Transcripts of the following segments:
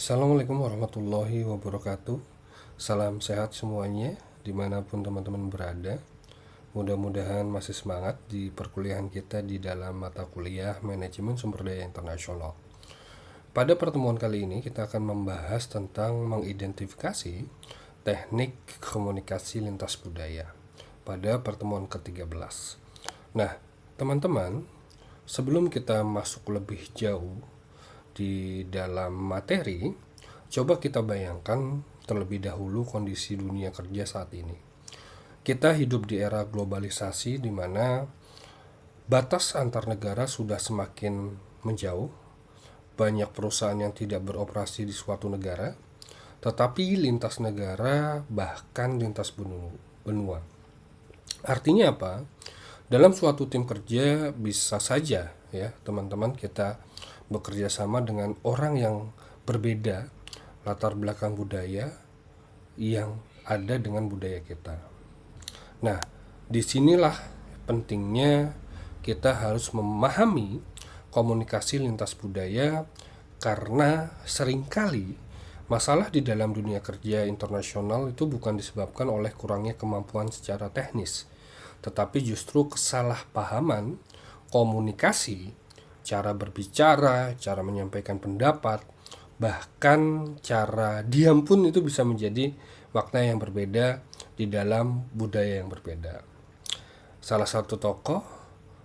Assalamualaikum warahmatullahi wabarakatuh. Salam sehat semuanya dimanapun teman-teman berada. Mudah-mudahan masih semangat di perkuliahan kita di dalam mata kuliah Manajemen Sumber Daya Internasional. Pada pertemuan kali ini kita akan membahas tentang mengidentifikasi teknik komunikasi lintas budaya pada pertemuan ke-13. Nah, teman-teman, sebelum kita masuk lebih jauh di dalam materi, coba kita bayangkan terlebih dahulu kondisi dunia kerja saat ini. Kita hidup di era globalisasi di mana batas antar negara sudah semakin menjauh. Banyak perusahaan yang tidak beroperasi di suatu negara, tetapi lintas negara bahkan lintas benua. Artinya apa? Dalam suatu tim kerja bisa saja ya teman-teman kita bekerja sama dengan orang yang berbeda latar belakang budaya yang ada dengan budaya kita. Nah, disinilah pentingnya kita harus memahami komunikasi lintas budaya karena seringkali masalah di dalam dunia kerja internasional itu bukan disebabkan oleh kurangnya kemampuan secara teknis, tetapi justru kesalahpahaman komunikasi, cara berbicara, cara menyampaikan pendapat, bahkan cara diam pun itu bisa menjadi makna yang berbeda di dalam budaya yang berbeda. Salah satu tokoh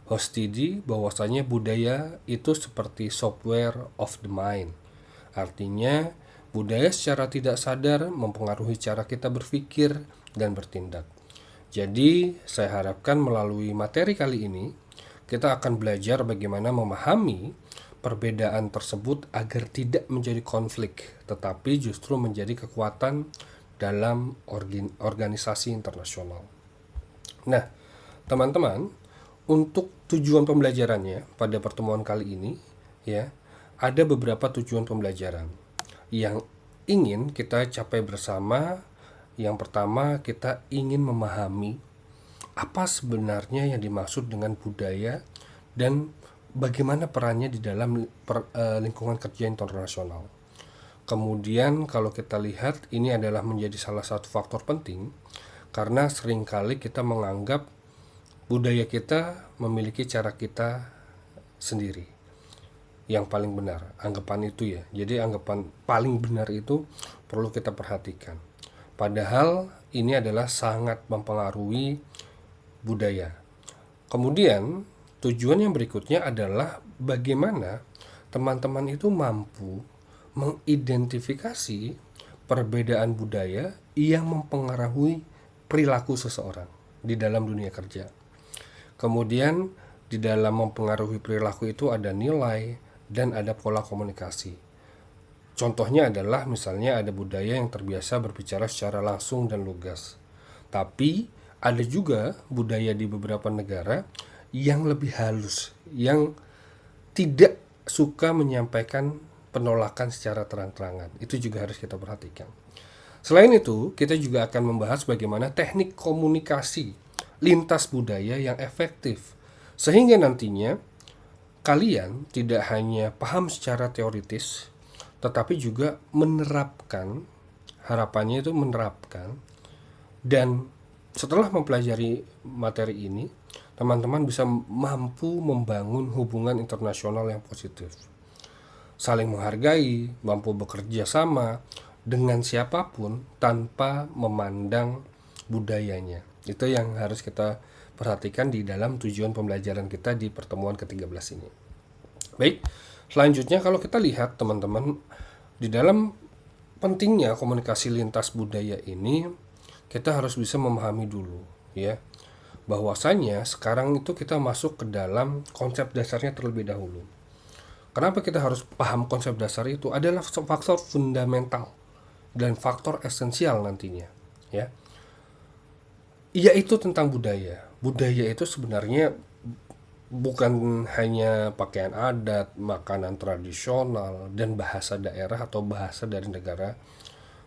Hostidi bahwasanya budaya itu seperti software of the mind. Artinya budaya secara tidak sadar mempengaruhi cara kita berpikir dan bertindak. Jadi saya harapkan melalui materi kali ini kita akan belajar bagaimana memahami perbedaan tersebut agar tidak menjadi konflik, tetapi justru menjadi kekuatan dalam organisasi internasional. Nah, teman-teman, untuk tujuan pembelajarannya pada pertemuan kali ini, ya, ada beberapa tujuan pembelajaran yang ingin kita capai bersama. Yang pertama, kita ingin memahami apa sebenarnya yang dimaksud dengan budaya dan bagaimana perannya di dalam lingkungan kerja internasional. Kemudian kalau kita lihat ini adalah menjadi salah satu faktor penting karena seringkali kita menganggap budaya kita memiliki cara kita sendiri yang paling benar, anggapan itu ya. Jadi anggapan paling benar itu perlu kita perhatikan. Padahal ini adalah sangat mempengaruhi budaya. Kemudian tujuan yang berikutnya adalah bagaimana teman-teman itu mampu mengidentifikasi perbedaan budaya yang mempengaruhi perilaku seseorang di dalam dunia kerja. Kemudian di dalam mempengaruhi perilaku itu ada nilai dan ada pola komunikasi. Contohnya adalah misalnya ada budaya yang terbiasa berbicara secara langsung dan lugas. Tapi ada juga budaya di beberapa negara yang lebih halus, yang tidak suka menyampaikan penolakan secara terang-terangan. Itu juga harus kita perhatikan. Selain itu, kita juga akan membahas bagaimana teknik komunikasi lintas budaya yang efektif, sehingga nantinya kalian tidak hanya paham secara teoritis, tetapi juga menerapkan, harapannya itu menerapkan, dan setelah mempelajari materi ini, teman-teman bisa mampu membangun hubungan internasional yang positif, saling menghargai, mampu bekerja sama dengan siapapun tanpa memandang budayanya. Itu yang harus kita perhatikan di dalam tujuan pembelajaran kita di pertemuan ke-13 ini. Baik, selanjutnya kalau kita lihat teman-teman, di dalam pentingnya komunikasi lintas budaya ini, kita harus bisa memahami dulu ya, bahwasanya sekarang itu kita masuk ke dalam konsep dasarnya terlebih dahulu. Kenapa kita harus paham konsep dasar itu? Adalah faktor fundamental dan faktor esensial nantinya ya, yaitu tentang budaya. Budaya itu sebenarnya bukan hanya pakaian adat, makanan tradisional, dan bahasa daerah atau bahasa dari negara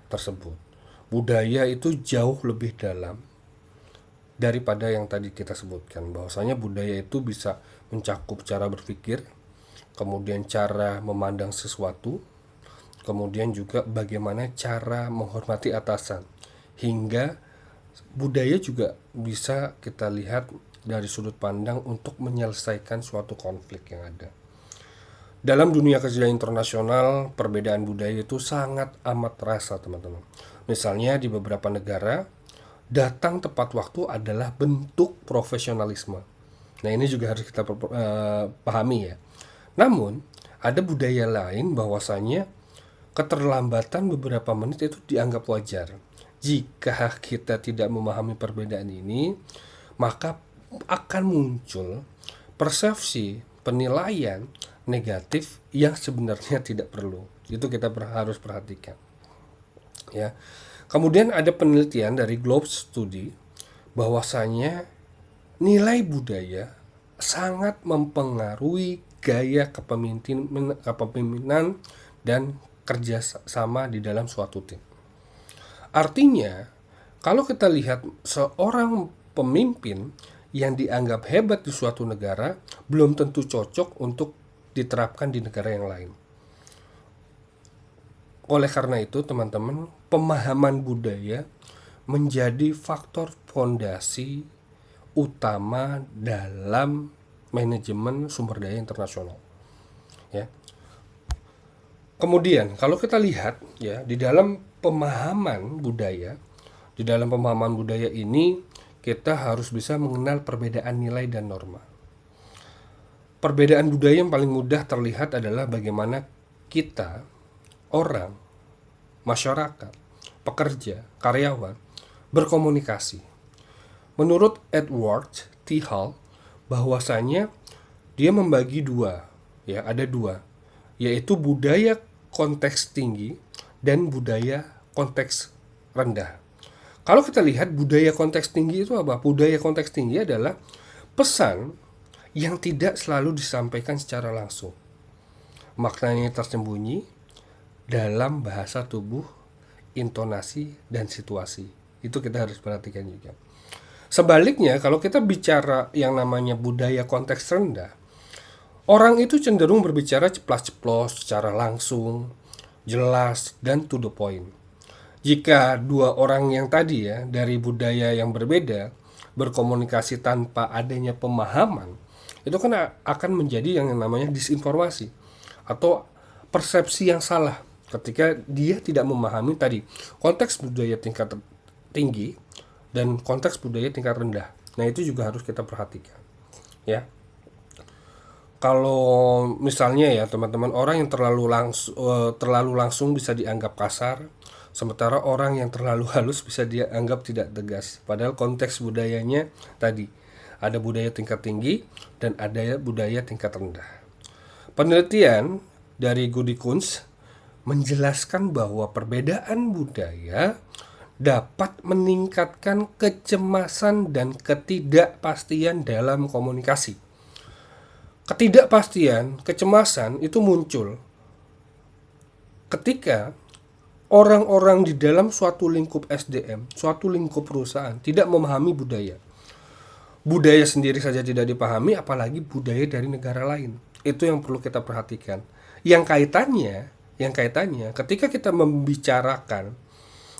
tersebut. Budaya itu jauh lebih dalam daripada yang tadi kita sebutkan, bahwasanya budaya itu bisa mencakup cara berpikir, kemudian cara memandang sesuatu, kemudian juga bagaimana cara menghormati atasan, hingga budaya juga bisa kita lihat dari sudut pandang untuk menyelesaikan suatu konflik yang ada. Dalam dunia kerja internasional, perbedaan budaya itu sangat amat terasa, teman-teman. Misalnya di beberapa negara, datang tepat waktu adalah bentuk profesionalisme. Nah, ini juga harus kita pahami ya. Namun, ada budaya lain bahwasanya keterlambatan beberapa menit itu dianggap wajar. Jika kita tidak memahami perbedaan ini, maka akan muncul persepsi penilaian negatif yang sebenarnya tidak perlu. Itu kita harus perhatikan. Ya. Kemudian ada penelitian dari Globe Study bahwasanya nilai budaya sangat mempengaruhi gaya kepemimpinan dan kerjasama di dalam suatu tim. Artinya, kalau kita lihat seorang pemimpin yang dianggap hebat di suatu negara, belum tentu cocok untuk diterapkan di negara yang lain. Oleh karena itu, teman-teman, pemahaman budaya menjadi faktor fondasi utama dalam manajemen sumber daya internasional. Ya. Kemudian, kalau kita lihat ya, di dalam pemahaman budaya ini kita harus bisa mengenal perbedaan nilai dan norma. Perbedaan budaya yang paling mudah terlihat adalah bagaimana kita, orang, masyarakat, pekerja, karyawan, berkomunikasi. Menurut Edward T. Hall, bahwasanya dia membagi ada dua, yaitu budaya konteks tinggi dan budaya konteks rendah. Kalau kita lihat budaya konteks tinggi itu apa? Budaya konteks tinggi adalah pesan yang tidak selalu disampaikan secara langsung. Maknanya tersembunyi dalam bahasa tubuh, intonasi, dan situasi. Itu kita harus perhatikan juga. Sebaliknya, kalau kita bicara yang namanya budaya konteks rendah, orang itu cenderung berbicara ceplas-ceplos, secara langsung, jelas, dan to the point. Jika dua orang yang tadi ya, dari budaya yang berbeda, berkomunikasi tanpa adanya pemahaman, itu kan akan menjadi yang namanya disinformasi atau persepsi yang salah ketika dia tidak memahami tadi konteks budaya tingkat tinggi dan konteks budaya tingkat rendah. Nah, itu juga harus kita perhatikan ya. Kalau misalnya ya teman-teman, orang yang terlalu langsung bisa dianggap kasar, sementara orang yang terlalu halus bisa dianggap tidak tegas. Padahal konteks budayanya tadi ada budaya tingkat tinggi dan ada budaya tingkat rendah. Penelitian dari Gudi Kunz menjelaskan bahwa perbedaan budaya dapat meningkatkan kecemasan dan ketidakpastian dalam komunikasi. Ketidakpastian, kecemasan itu muncul ketika orang-orang di dalam suatu lingkup SDM, suatu lingkup perusahaan tidak memahami budaya. Budaya sendiri saja tidak dipahami, apalagi budaya dari negara lain. Itu yang perlu kita perhatikan. Yang kaitannya ketika kita membicarakan,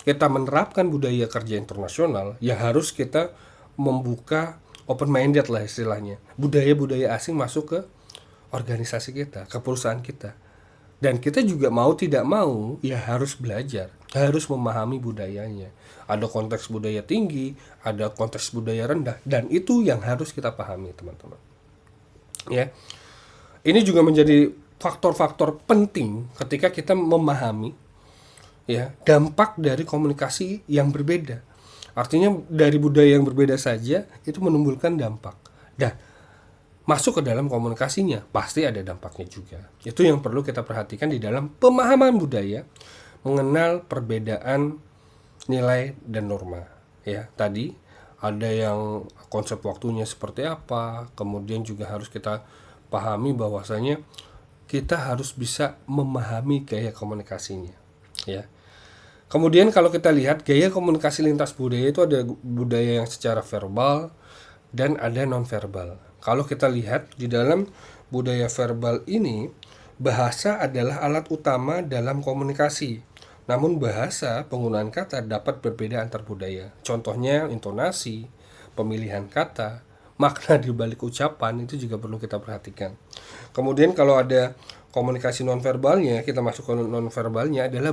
kita menerapkan budaya kerja internasional, ya harus kita membuka open minded lah istilahnya. Budaya-budaya asing masuk ke organisasi kita, ke perusahaan kita. Dan kita juga mau tidak mau ya harus belajar, harus memahami budayanya. Ada konteks budaya tinggi, ada konteks budaya rendah, dan itu yang harus kita pahami, teman-teman. Ya. Ini juga menjadi faktor-faktor penting ketika kita memahami ya dampak dari komunikasi yang berbeda. Artinya dari budaya yang berbeda saja itu menimbulkan dampak. Dah masuk ke dalam komunikasinya pasti ada dampaknya juga. Itu yang perlu kita perhatikan di dalam pemahaman budaya, mengenal perbedaan nilai dan norma. Ya, tadi ada yang konsep waktunya seperti apa, kemudian juga harus kita pahami bahwasanya kita harus bisa memahami gaya komunikasinya. Ya. Kemudian kalau kita lihat gaya komunikasi lintas budaya itu ada budaya yang secara verbal dan ada non-verbal. Kalau kita lihat di dalam budaya verbal ini, bahasa adalah alat utama dalam komunikasi. Namun bahasa, penggunaan kata dapat berbeda antar budaya. Contohnya intonasi, pemilihan kata, makna di balik ucapan itu juga perlu kita perhatikan. Kemudian kalau ada komunikasi nonverbalnya, kita masuk ke nonverbalnya adalah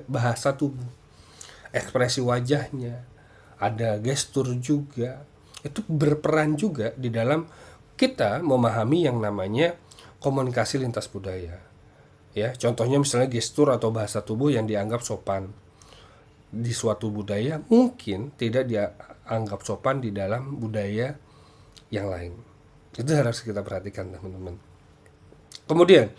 bahasa tubuh, ekspresi wajahnya, ada gestur juga. Itu berperan juga di dalam kita memahami yang namanya komunikasi lintas budaya. Ya, contohnya misalnya gestur atau bahasa tubuh yang dianggap sopan di suatu budaya mungkin tidak dianggap sopan di dalam budaya yang lain. Itu harus kita perhatikan, teman-teman. Kemudian,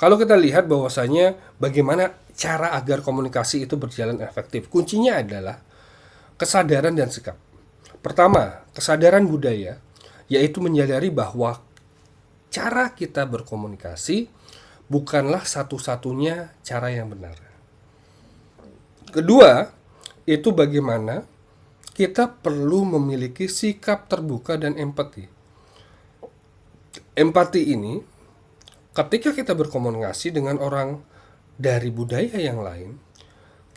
kalau kita lihat bahwasanya bagaimana cara agar komunikasi itu berjalan efektif, kuncinya adalah kesadaran dan sikap. Pertama, kesadaran budaya, yaitu menyadari bahwa cara kita berkomunikasi bukanlah satu-satunya cara yang benar. Kedua, itu bagaimana kita perlu memiliki sikap terbuka dan empati. Empati ini, ketika kita berkomunikasi dengan orang dari budaya yang lain,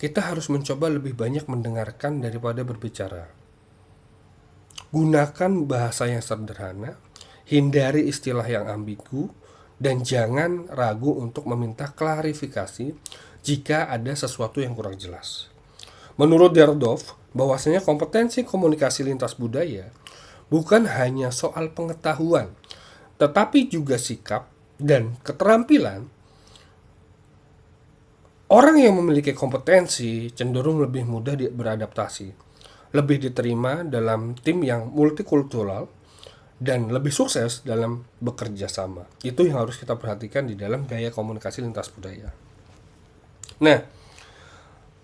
kita harus mencoba lebih banyak mendengarkan daripada berbicara. Gunakan bahasa yang sederhana, hindari istilah yang ambigu, dan jangan ragu untuk meminta klarifikasi jika ada sesuatu yang kurang jelas. Menurut Derdov, bahwasanya kompetensi komunikasi lintas budaya bukan hanya soal pengetahuan, tetapi juga sikap dan keterampilan. Orang yang memiliki kompetensi cenderung lebih mudah beradaptasi, lebih diterima dalam tim yang multikultural, dan lebih sukses dalam bekerja sama. Itu yang harus kita perhatikan di dalam gaya komunikasi lintas budaya. Nah,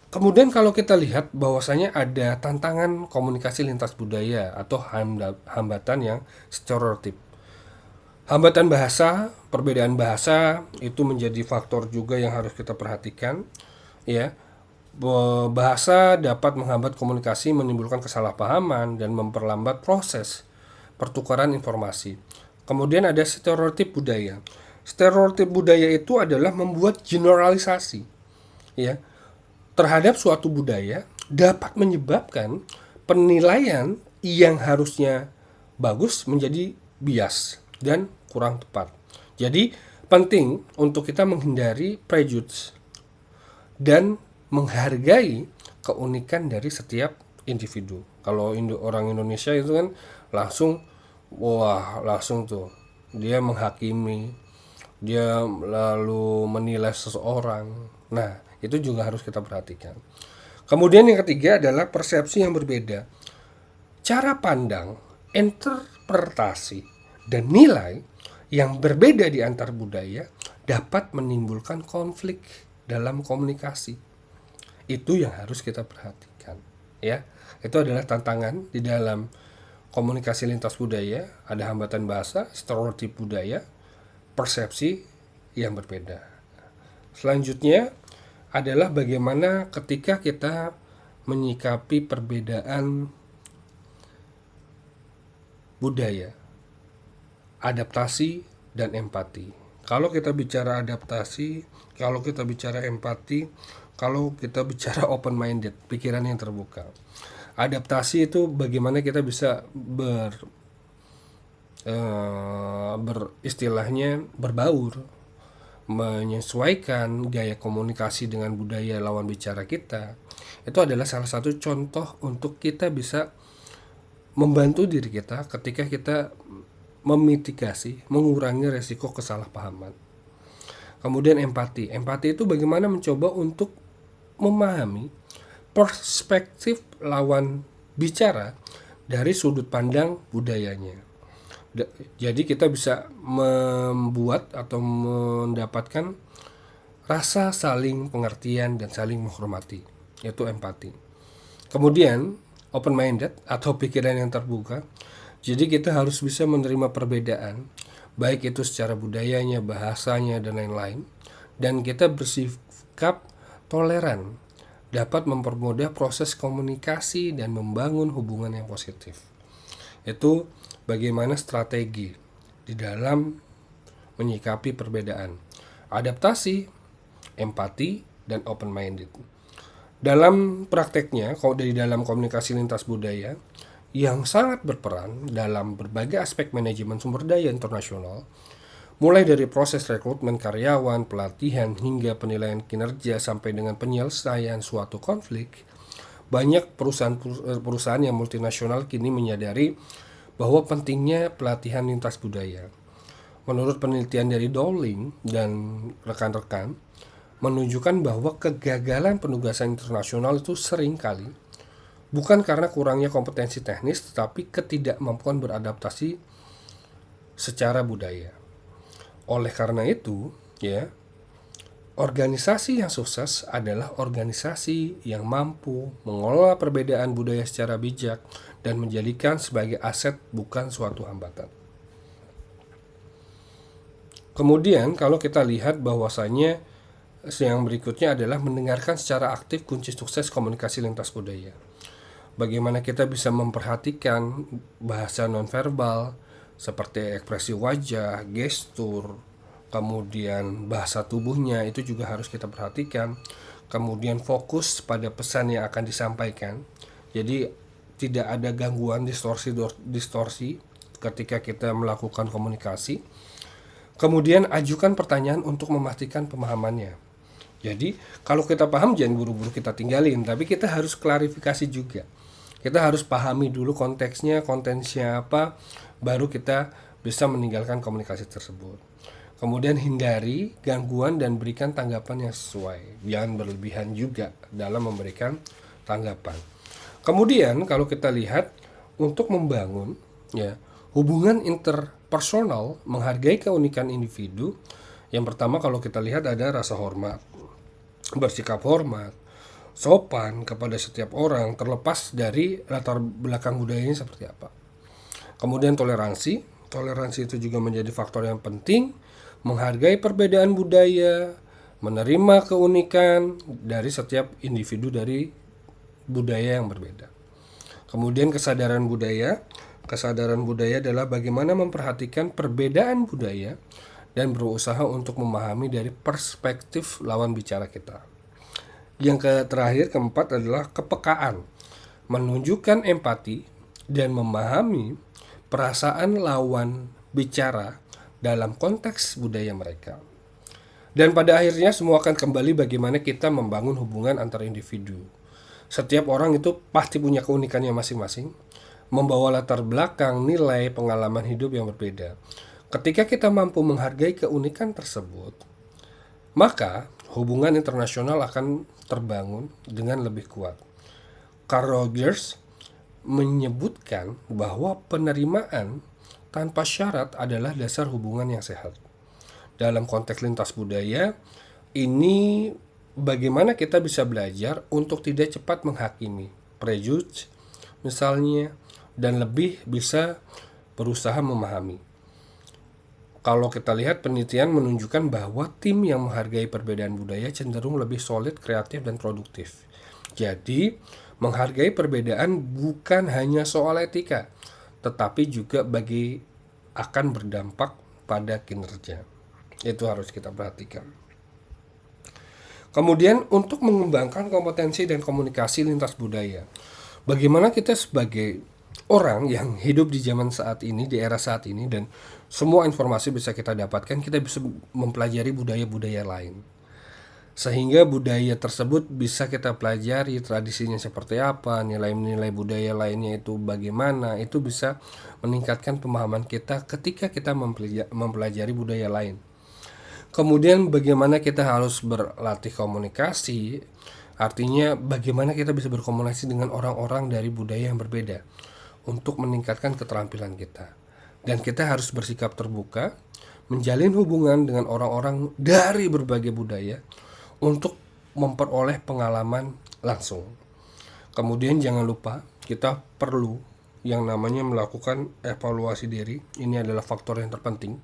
kemudian kalau kita lihat bahwasanya ada tantangan komunikasi lintas budaya atau hambatan yang stereotip. Hambatan bahasa, perbedaan bahasa itu menjadi faktor juga yang harus kita perhatikan, ya. Bahasa dapat menghambat komunikasi, menimbulkan kesalahpahaman dan memperlambat proses pertukaran informasi. Kemudian ada stereotip budaya. Stereotip budaya itu adalah membuat generalisasi, ya, terhadap suatu budaya dapat menyebabkan penilaian yang harusnya bagus menjadi bias dan kurang tepat. Jadi penting untuk kita menghindari prejudice dan menghargai keunikan dari setiap individu. Kalau orang Indonesia itu kan langsung tuh dia menghakimi, dia lalu menilai seseorang. Nah, itu juga harus kita perhatikan. Kemudian yang ketiga adalah persepsi yang berbeda. Cara pandang, interpretasi, dan nilai yang berbeda di antar budaya dapat menimbulkan konflik dalam komunikasi. Itu yang harus kita perhatikan, ya. Itu adalah tantangan di dalam komunikasi lintas budaya. Ada hambatan bahasa, stereotip budaya, persepsi yang berbeda. Selanjutnya adalah bagaimana ketika kita menyikapi perbedaan budaya, adaptasi dan empati. Kalau kita bicara adaptasi, kalau kita bicara empati, kalau kita bicara open minded, pikiran yang terbuka. Adaptasi itu bagaimana kita bisa istilahnya berbaur, menyesuaikan gaya komunikasi dengan budaya lawan bicara kita. Itu adalah salah satu contoh untuk kita bisa membantu diri kita ketika kita memitigasi, mengurangi resiko kesalahpahaman. Kemudian empati. Empati itu bagaimana mencoba untuk memahami perspektif lawan bicara dari sudut pandang budayanya. Jadi kita bisa membuat atau mendapatkan rasa saling pengertian dan saling menghormati, yaitu empati. Kemudian open minded atau pikiran yang terbuka. Jadi kita harus bisa menerima perbedaan, baik itu secara budayanya, bahasanya, dan lain-lain. Dan kita bersikap toleran, dapat mempermudah proses komunikasi dan membangun hubungan yang positif. Itu bagaimana strategi di dalam menyikapi perbedaan. adaptasi, empati, dan open-minded. Dalam prakteknya, kalau dari dalam komunikasi lintas budaya, yang sangat berperan dalam berbagai aspek manajemen sumber daya internasional, mulai dari proses rekrutmen karyawan, pelatihan, hingga penilaian kinerja sampai dengan penyelesaian suatu konflik, banyak perusahaan yang multinasional kini menyadari bahwa pentingnya pelatihan lintas budaya. Menurut penelitian dari Dowling dan rekan-rekan, menunjukkan bahwa kegagalan penugasan internasional itu sering kali bukan karena kurangnya kompetensi teknis, tetapi ketidakmampuan beradaptasi secara budaya. Oleh karena itu, ya, organisasi yang sukses adalah organisasi yang mampu mengelola perbedaan budaya secara bijak dan menjadikan sebagai aset, bukan suatu hambatan. Kemudian kalau kita lihat bahwasanya yang berikutnya adalah mendengarkan secara aktif kunci sukses komunikasi lintas budaya. Bagaimana kita bisa memperhatikan bahasa nonverbal seperti ekspresi wajah, gestur, kemudian bahasa tubuhnya itu juga harus kita perhatikan. Kemudian fokus pada pesan yang akan disampaikan. Jadi tidak ada gangguan distorsi ketika kita melakukan komunikasi. Kemudian ajukan pertanyaan untuk memastikan pemahamannya. Jadi kalau kita paham jangan buru-buru kita tinggalin, tapi kita harus klarifikasi juga. Kita harus pahami dulu konteksnya, kontennya apa, baru kita bisa meninggalkan komunikasi tersebut. Kemudian hindari gangguan dan berikan tanggapan yang sesuai. Jangan berlebihan juga dalam memberikan tanggapan. Kemudian kalau kita lihat untuk membangun hubungan interpersonal, menghargai keunikan individu, yang pertama kalau kita lihat ada rasa hormat, bersikap hormat, sopan kepada setiap orang terlepas dari latar belakang budayanya seperti apa. Kemudian toleransi itu juga menjadi faktor yang penting, menghargai perbedaan budaya, menerima keunikan dari setiap individu dari budaya yang berbeda. Kemudian kesadaran budaya adalah bagaimana memperhatikan perbedaan budaya dan berusaha untuk memahami dari perspektif lawan bicara kita. Yang terakhir, keempat adalah kepekaan, menunjukkan empati dan memahami perasaan lawan bicara dalam konteks budaya mereka. Dan pada akhirnya semua akan kembali bagaimana kita membangun hubungan antar individu. Setiap orang itu pasti punya keunikannya masing-masing, membawa latar belakang, nilai, pengalaman hidup yang berbeda. Ketika kita mampu menghargai keunikan tersebut, maka hubungan internasional akan terbangun dengan lebih kuat. Carl Rogers menyebutkan bahwa penerimaan tanpa syarat adalah dasar hubungan yang sehat. Dalam konteks lintas budaya, ini bagaimana kita bisa belajar untuk tidak cepat menghakimi, prejudge misalnya, dan lebih bisa berusaha memahami. Kalau kita lihat penelitian menunjukkan bahwa tim yang menghargai perbedaan budaya cenderung lebih solid, kreatif, dan produktif. Jadi, menghargai perbedaan bukan hanya soal etika, tetapi juga akan berdampak pada kinerja. Itu harus kita perhatikan. Kemudian untuk mengembangkan kompetensi dan komunikasi lintas budaya, bagaimana kita sebagai orang yang hidup di zaman saat ini, di era saat ini, dan semua informasi bisa kita dapatkan, kita bisa mempelajari budaya-budaya lain. Sehingga budaya tersebut bisa kita pelajari, tradisinya seperti apa, nilai-nilai budaya lainnya itu bagaimana, itu bisa meningkatkan pemahaman kita ketika kita mempelajari budaya lain. Kemudian bagaimana kita harus berlatih komunikasi, artinya bagaimana kita bisa berkomunikasi dengan orang-orang dari budaya yang berbeda untuk meningkatkan keterampilan kita. Dan kita harus bersikap terbuka, menjalin hubungan dengan orang-orang dari berbagai budaya untuk memperoleh pengalaman langsung. Kemudian jangan lupa kita perlu yang namanya melakukan evaluasi diri. Ini adalah faktor yang terpenting.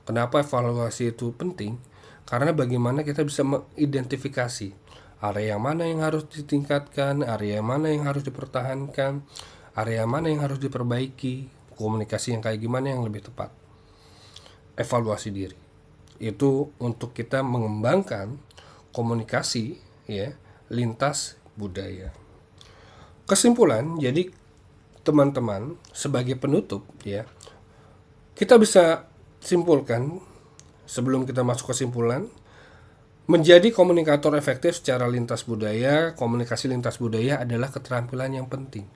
Kenapa evaluasi itu penting? Karena bagaimana kita bisa mengidentifikasi area mana yang harus ditingkatkan, area mana yang harus dipertahankan, area mana yang harus diperbaiki, komunikasi yang kayak gimana yang lebih tepat. Evaluasi diri. itu untuk kita mengembangkan komunikasi ya lintas budaya. Kesimpulan, jadi teman-teman, sebagai penutup ya, kita bisa simpulkan sebelum kita masuk kesimpulan, menjadi komunikator efektif secara lintas budaya, komunikasi lintas budaya adalah keterampilan yang penting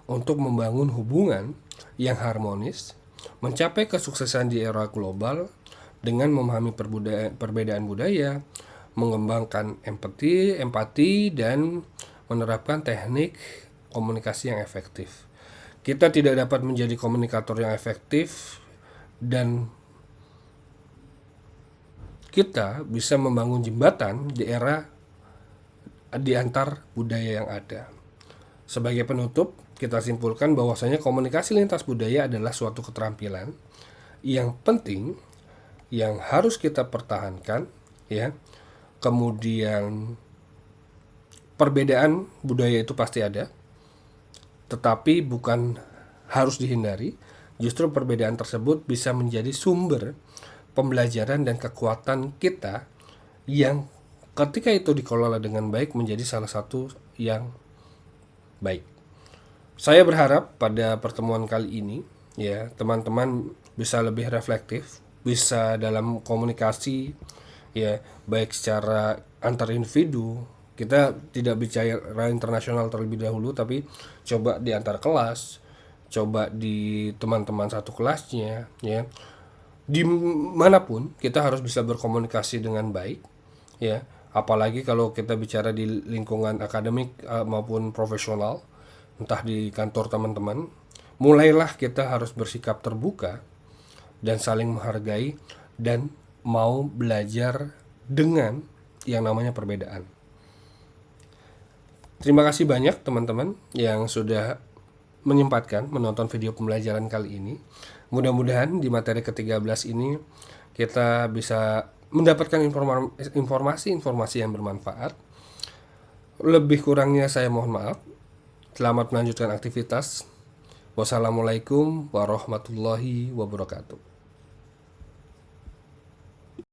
untuk membangun hubungan yang harmonis, mencapai kesuksesan di era global dengan memahami perbedaan budaya, mengembangkan empati, dan menerapkan teknik komunikasi yang efektif. Kita tidak dapat menjadi komunikator yang efektif dan kita bisa membangun jembatan di antar budaya yang ada. Sebagai penutup, kita simpulkan bahwasanya komunikasi lintas budaya adalah suatu keterampilan yang penting yang harus kita pertahankan ya. Kemudian perbedaan budaya itu pasti ada, tetapi bukan harus dihindari. Justru perbedaan tersebut bisa menjadi sumber pembelajaran dan kekuatan kita yang ketika itu dikelola dengan baik menjadi salah satu yang baik. Saya berharap pada pertemuan kali ini ya teman-teman bisa lebih reflektif, bisa dalam komunikasi ya baik secara antar individu. Kita tidak bicara internasional terlebih dahulu, tapi coba di antar kelas, coba di teman-teman satu kelasnya ya. Dimanapun kita harus bisa berkomunikasi dengan baik ya, apalagi kalau kita bicara di lingkungan akademik maupun profesional, entah di kantor teman-teman. Mulailah kita harus bersikap terbuka dan saling menghargai dan mau belajar dengan yang namanya perbedaan. Terima kasih banyak teman-teman yang sudah menyempatkan menonton video pembelajaran kali ini. Mudah-mudahan di materi ke-13 ini kita bisa mendapatkan informasi-informasi yang bermanfaat. Lebih kurangnya saya mohon maaf. Selamat melanjutkan aktivitas. Wassalamualaikum warahmatullahi wabarakatuh.